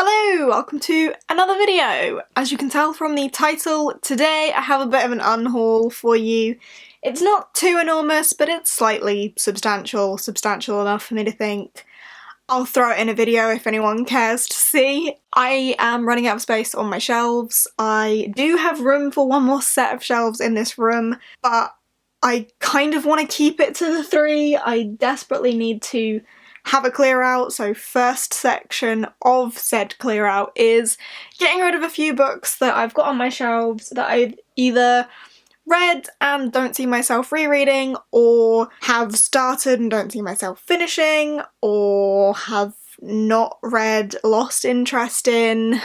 Hello, welcome to another video. As you can tell from the title, today I have a bit of an unhaul for you. It's not too enormous, but it's slightly substantial enough for me to think I'll throw it in a video if anyone cares to see. I am running out of space on my shelves. I do have room for one more set of shelves in this room, but I kind of want to keep it to the 3. I desperately need to have a clear out, so first section of said clear out is getting rid of a few books that I've got on my shelves that I've either read and don't see myself rereading, or have started and don't see myself finishing, or have not read, lost interest in,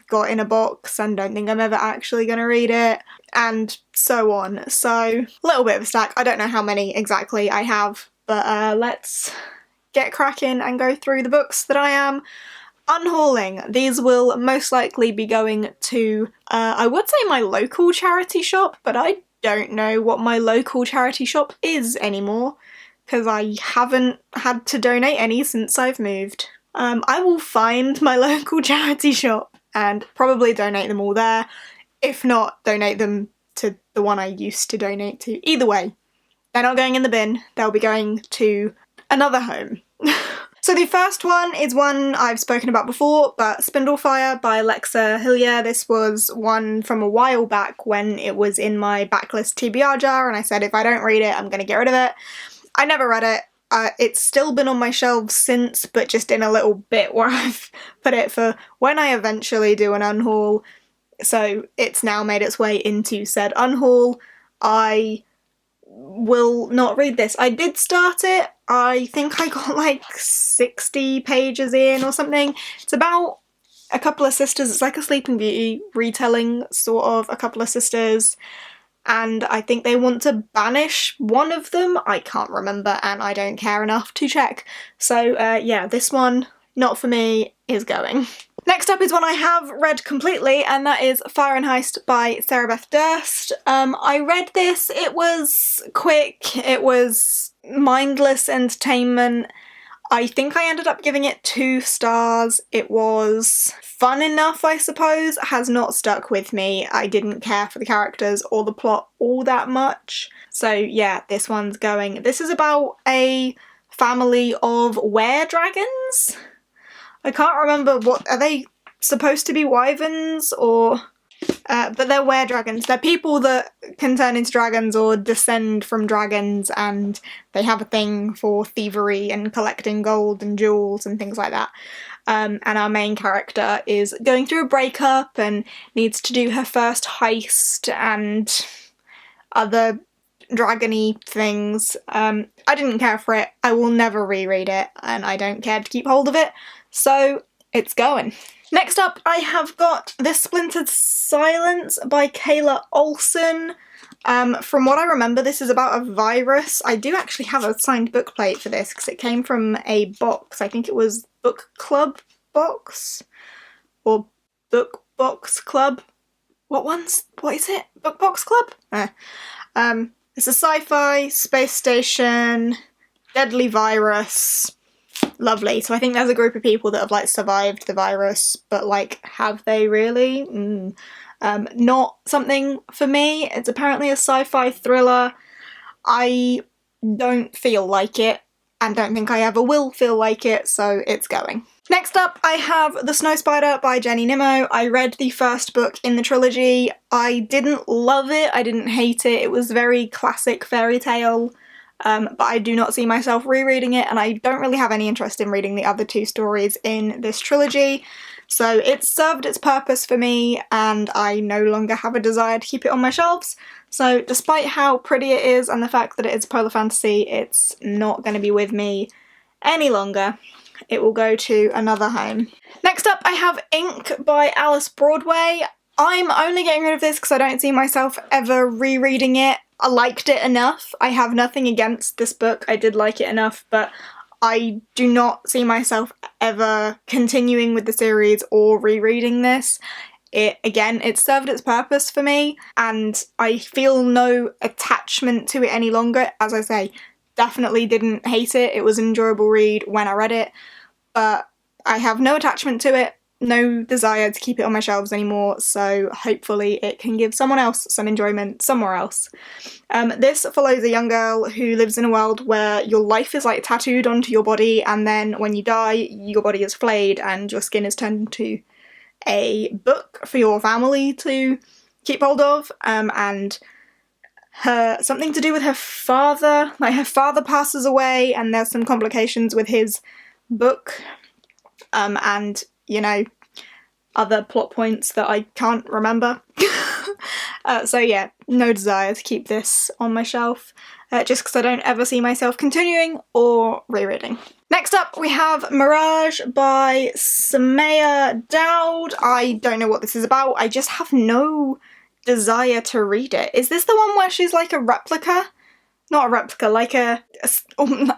got in a box and don't think I'm ever actually going to read it, and so on. So, a little bit of a stack. I don't know how many exactly I have, but let's get cracking and go through the books that I am unhauling. These will most likely be going to, I would say my local charity shop, but I don't know what my local charity shop is anymore, because I haven't had to donate any since I've moved. I will find my local charity shop and probably donate them all there. If not, donate them to the one I used to donate to. Either way, they're not going in the bin, they'll be going to another home. So the first one is one I've spoken about before, but Spindle Fire by Lexa Hillier. This was one from a while back when it was in my backlist TBR jar, and I said if I don't read it, I'm going to get rid of it. I never read it. It's still been on my shelves since, but just in a little bit where I've put it for when I eventually do an unhaul. So it's now made its way into said unhaul. I will not read this. I did start it. I think I got like 60 pages in or something. It's about a couple of sisters. It's like a Sleeping Beauty retelling, sort of, a couple of sisters. And I think they want to banish one of them. I can't remember and I don't care enough to check. So yeah, this one, not for me, is going. Next up is one I have read completely, and that is Fire and Heist by Sarah Beth Durst. I read this, it was quick, it was mindless entertainment. I think I ended up giving it 2 stars. It was fun enough, I suppose, has not stuck with me. I didn't care for the characters or the plot all that much. So yeah, this one's going. This is about a family of were-dragons? I can't remember what, are they supposed to be wyverns or, but they're were-dragons. They're people that can turn into dragons or descend from dragons, and they have a thing for thievery and collecting gold and jewels and things like that. And our main character is going through a breakup and needs to do her first heist and other dragony things. I didn't care for it. I will never reread it, and I don't care to keep hold of it. So it's going. Next up, I have got This Splintered Silence by Kayla Olson. From what I remember, this is about a virus. I do actually have a signed book plate for this because it came from a box. I think it was Book Club box? Or Book Box Club? What is it? Book Box Club? It's a sci-fi, space station, deadly virus. Lovely. So I think there's a group of people that have like survived the virus, but like, have they really? Not something for me. It's apparently a sci-fi thriller. I don't feel like it, and don't think I ever will feel like it, so it's going. Next up, I have The Snow Spider by Jenny Nimmo. I read the first book in the trilogy. I didn't love it, I didn't hate it. It was very classic fairy tale. But I do not see myself rereading it, and I don't really have any interest in reading the other 2 stories in this trilogy. So it's served its purpose for me, and I no longer have a desire to keep it on my shelves. So despite how pretty it is and the fact that it is polar fantasy, it's not going to be with me any longer. It will go to another home. Next up, I have Ink by Alice Broadway. I'm only getting rid of this because I don't see myself ever rereading it. I liked it enough. I have nothing against this book. I did like it enough, but I do not see myself ever continuing with the series or rereading this. It served its purpose for me, and I feel no attachment to it any longer. As I say, definitely didn't hate it. It was an enjoyable read when I read it, but I have no attachment to it, no desire to keep it on my shelves anymore, so hopefully it can give someone else some enjoyment somewhere else. This follows a young girl who lives in a world where your life is like tattooed onto your body, and then when you die, your body is flayed and your skin is turned into a book for your family to keep hold of, and something to do with her father, like her father passes away and there's some complications with his book, and, you know, other plot points that I can't remember. So yeah, no desire to keep this on my shelf, just because I don't ever see myself continuing or rereading. Next up we have Mirage by Samaya Dowd. I don't know what this is about, I just have no desire to read it. Is this the one where she's like a replica? Not a replica, like a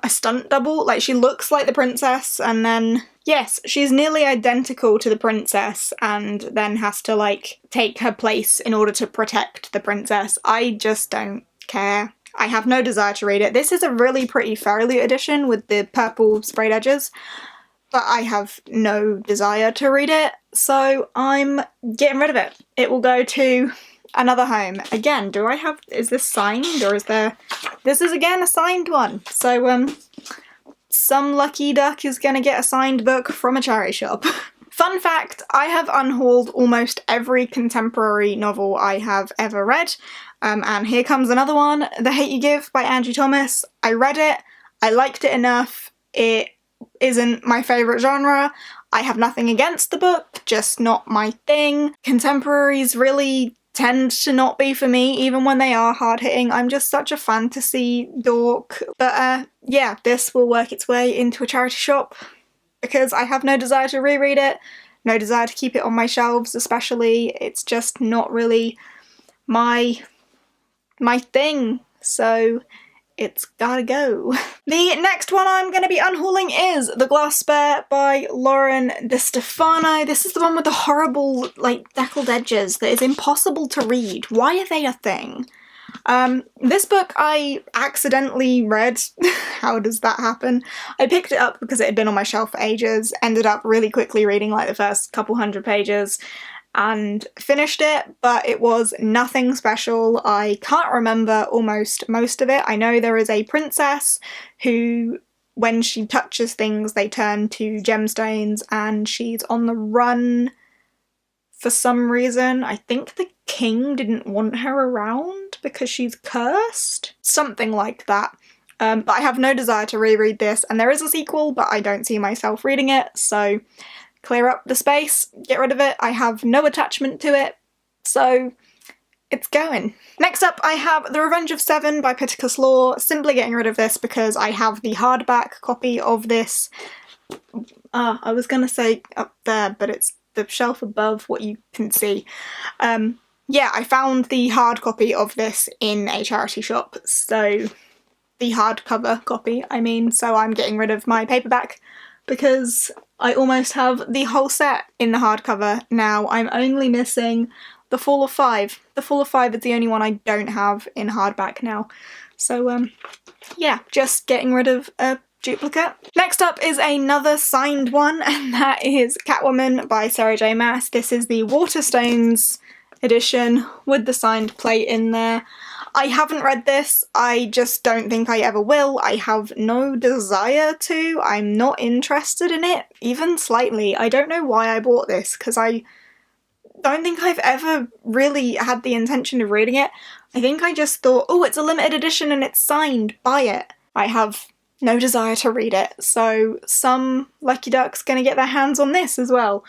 stunt double? Like she looks like the princess and then, yes, she's nearly identical to the princess and then has to like take her place in order to protect the princess. I just don't care. I have no desire to read it. This is a really pretty Fairy Loot edition with the purple sprayed edges, but I have no desire to read it, so I'm getting rid of it. It will go to another home. Again, is this signed, or is there... This is again a signed one, so some lucky duck is gonna get a signed book from a charity shop. Fun fact, I have unhauled almost every contemporary novel I have ever read, and here comes another one, The Hate You Give by Angie Thomas. I read it, I liked it enough, it isn't my favourite genre. I have nothing against the book, just not my thing. Contemporaries really tend to not be for me, even when they are hard-hitting. I'm just such a fantasy dork. But yeah, this will work its way into a charity shop because I have no desire to reread it, no desire to keep it on my shelves especially. It's just not really my thing, so it's gotta go. The next one I'm going to be unhauling is The Glasper by Lauren Di Stefano. This is the one with the horrible, like, deckled edges that is impossible to read. Why are they a thing? This book I accidentally read. How does that happen? I picked it up because it had been on my shelf for ages, ended up really quickly reading like the first couple hundred pages, and finished it, but it was nothing special. I can't remember almost most of it. I know there is a princess who, when she touches things, they turn to gemstones, and she's on the run for some reason. I think the king didn't want her around because she's cursed. Something like that. But I have no desire to reread this, and there is a sequel, but I don't see myself reading it, so clear up the space, get rid of it. I have no attachment to it, so it's going. Next up I have The Revenge of Seven by Pittacus Law. Simply getting rid of this because I have the hardback copy of this. I was gonna say up there, but it's the shelf above what you can see. Yeah, I found the hard copy of this in a charity shop, so the hardcover copy, I mean, so I'm getting rid of my paperback because I almost have the whole set in the hardcover now. I'm only missing The Fall of Five. The Fall of Five is the only one I don't have in hardback now. So, yeah, just getting rid of a duplicate. Next up is another signed one, and that is Catwoman by Sarah J Maas. This is the Waterstones edition with the signed plate in there. I haven't read this, I just don't think I ever will. I have no desire to. I'm not interested in it, even slightly. I don't know why I bought this, because I don't think I've ever really had the intention of reading it. I think I just thought, oh, it's a limited edition and it's signed, buy it. I have no desire to read it, so some lucky duck's gonna get their hands on this as well.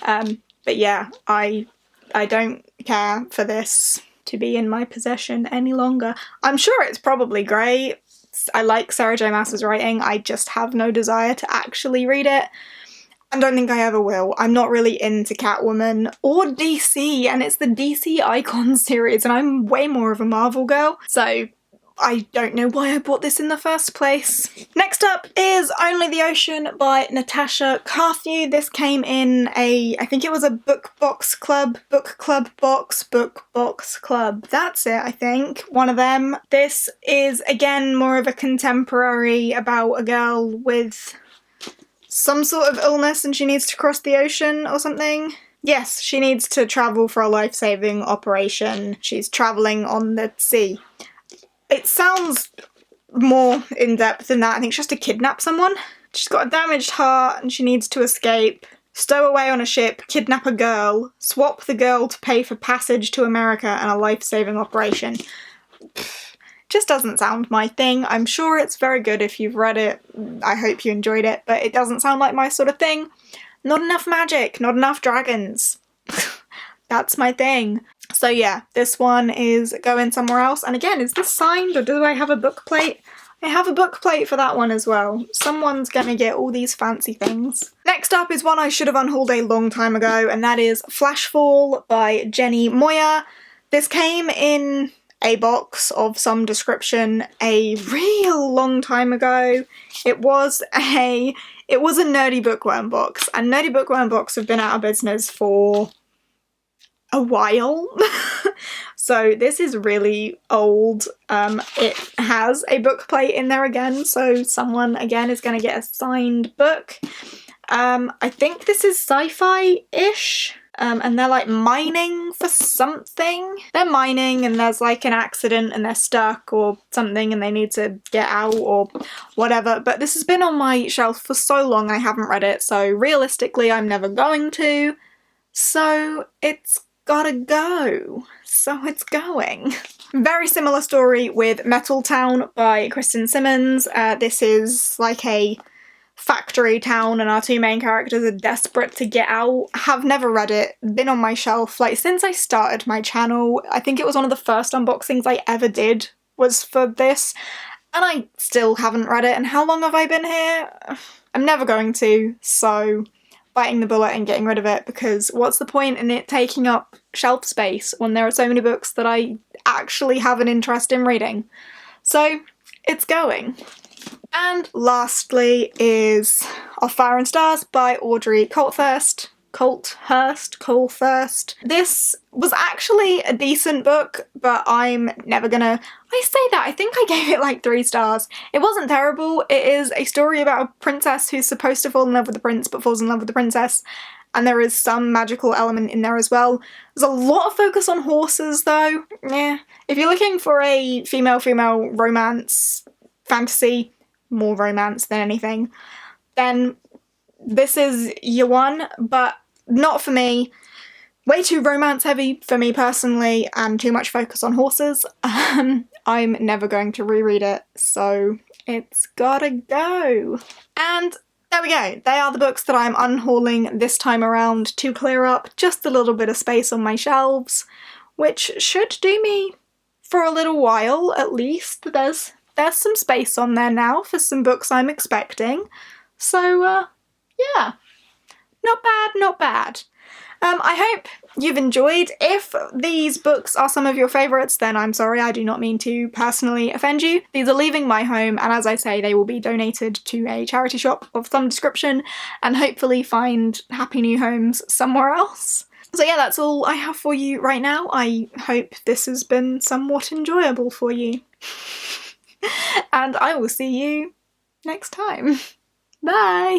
But yeah, I don't care for this to be in my possession any longer. I'm sure it's probably great. I like Sarah J Maas's writing, I just have no desire to actually read it. I don't think I ever will. I'm not really into Catwoman or DC, and it's the DC Icon series, and I'm way more of a Marvel girl, so I don't know why I bought this in the first place. Next up is Only the Ocean by Natasha Carthew. This came in I think it was a book box club. That's it, I think. One of them. This is, again, more of a contemporary about a girl with some sort of illness and she needs to cross the ocean or something. Yes, she needs to travel for a life-saving operation. She's travelling on the sea. It sounds more in-depth than that. I think she has to kidnap someone. She's got a damaged heart and she needs to escape, stow away on a ship, kidnap a girl, swap the girl to pay for passage to America and a life-saving operation. Just doesn't sound my thing. I'm sure it's very good if you've read it. I hope you enjoyed it, but it doesn't sound like my sort of thing. Not enough magic, not enough dragons. That's my thing. So yeah, this one is going somewhere else. And again, is this signed or do I have a book plate? I have a book plate for that one as well. Someone's gonna get all these fancy things. Next up is one I should have unhauled a long time ago, and that is Flashfall by Jenny Moyer. This came in a box of some description a real long time ago. It was a Nerdy Bookworm box, and Nerdy Bookworm box have been out of business for a while. So this is really old. It has a book plate in there again, so someone again is going to get a signed book. I think this is sci-fi-ish. And they're like mining for something. They're mining and there's like an accident and they're stuck or something and they need to get out or whatever. But this has been on my shelf for so long I haven't read it, so realistically I'm never going to. So it's gotta go. So it's going. Very similar story with Metal Town by Kristen Simmons. This is like a factory town and our two main characters are desperate to get out. Have never read it, been on my shelf like since I started my channel. I think it was one of the first unboxings I ever did was for this, and I still haven't read it. And how long have I been here? I'm never going to, so biting the bullet and getting rid of it, because what's the point in it taking up shelf space when there are so many books that I actually have an interest in reading? So it's going. And lastly is Off Fire and Stars by Audrey Colthurst. This was actually a decent book, but I'm never gonna... I say that, I think I gave it like 3 stars. It wasn't terrible. It is a story about a princess who's supposed to fall in love with the prince but falls in love with the princess, and there is some magical element in there as well. There's a lot of focus on horses though. Yeah. If you're looking for a female-female romance fantasy, more romance than anything, then this is your one, but not for me. Way too romance heavy for me personally and too much focus on horses. I'm never going to reread it, so it's gotta go. And there we go. They are the books that I'm unhauling this time around to clear up just a little bit of space on my shelves, which should do me for a little while at least. There's some space on there now for some books I'm expecting. So, yeah. Not bad, not bad. I hope you've enjoyed. If these books are some of your favourites, then I'm sorry, I do not mean to personally offend you. These are leaving my home, and as I say, they will be donated to a charity shop of some description, and hopefully find happy new homes somewhere else. So yeah, that's all I have for you right now. I hope this has been somewhat enjoyable for you. And I will see you next time. Bye!